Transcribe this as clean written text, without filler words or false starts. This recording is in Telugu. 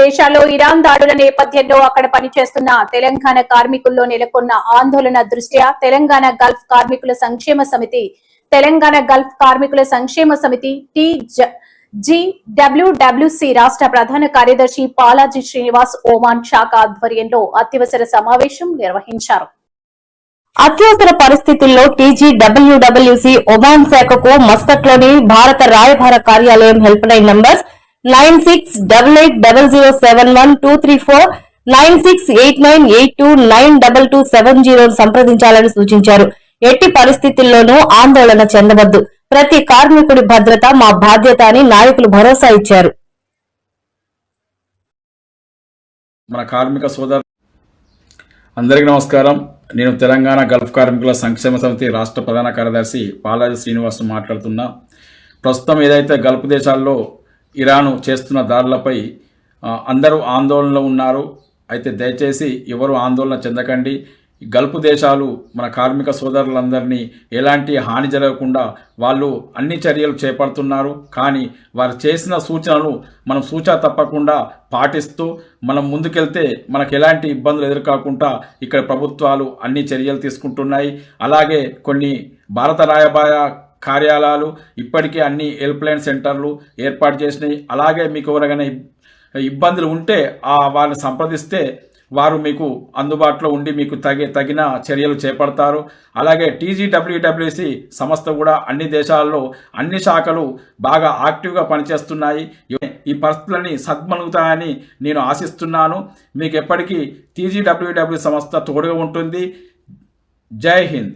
దేశాల్లో ఇరాన్ దాడుల నేపథ్యంలో అక్కడ పనిచేస్తున్న తెలంగాణ కార్మికుల్లో నెలకొన్న ఆందోళన దృష్ట్యా తెలంగాణ గల్ఫ్ కార్మికుల సంక్షేమ సమితి TGWWC రాష్ట్ర ప్రధాన కార్యదర్శి పాలాజీ శ్రీనివాస్ ఓమాన్ శాఖ ఆధ్వర్యంలో అత్యవసర సమావేశం నిర్వహించారు. అత్యవసర పరిస్థితుల్లో TGWWC ఒమాన్ శాఖకు మస్కట్లోని భారత రాయబార కార్యాలయం హెల్ప్ లైన్ నంబర్స్ 968800711234 9689829270 సంప్రదించాలని సూచించారు. ఎట్టి పరిస్థితుల్లోనూ ఆందోళన చెందవద్దు, ప్రతి కార్మికుడి భద్రత మా బాధ్యత అని నాయకులు భరోసా ఇచ్చారు. మన కార్మిక సోదరు అందరికీ నమస్కారం. నేను తెలంగాణ గల్ఫ్ కార్మికుల సంక్షేమ సమితి రాష్ట్ర ప్రధాన కార్యదర్శి పాలాజీ శ్రీనివాస్ మాట్లాడుతున్నా. ప్రస్తుతం ఏదైతే గల్ఫ్ దేశాల్లో ఇరాను చేస్తున్న దాడులపై అందరూ ఆందోళనలో ఉన్నారు. అయితే దయచేసి ఎవరు ఆందోళన చెందకండి. గల్ఫ్ దేశాలు మన కార్మిక సోదరులందరినీ ఎలాంటి హాని జరగకుండా వాళ్ళు అన్ని చర్యలు చేపడుతున్నారు. కానీ వారు చేసిన సూచనలు మనం సూచన తప్పకుండా పాటిస్తూ మనం ముందుకెళ్తే మనకు ఎలాంటి ఇబ్బందులు ఎదుర్కోకుండా ఇక్కడ ప్రభుత్వాలు అన్ని చర్యలు తీసుకుంటున్నాయి. అలాగే కొన్ని భారత రాయబార కార్యాలయాలు ఇప్పటికే అన్ని హెల్ప్ లైన్ సెంటర్లు ఏర్పాటు చేసినాయి. అలాగే మీకు ఎవరైనా ఇబ్బందులు ఉంటే వారిని సంప్రదిస్తే వారు మీకు అందుబాటులో ఉండి మీకు తగిన చర్యలు చేపడతారు. అలాగే TGWWC సంస్థ కూడా అన్ని దేశాల్లో అన్ని శాఖలు బాగా యాక్టివ్గా పనిచేస్తున్నాయి. ఈ పరిస్థితులని సద్మలుగుతాయని నేను ఆశిస్తున్నాను. మీకు ఎప్పటికీ TGWWC సంస్థ తోడుగా ఉంటుంది. జై హింద్.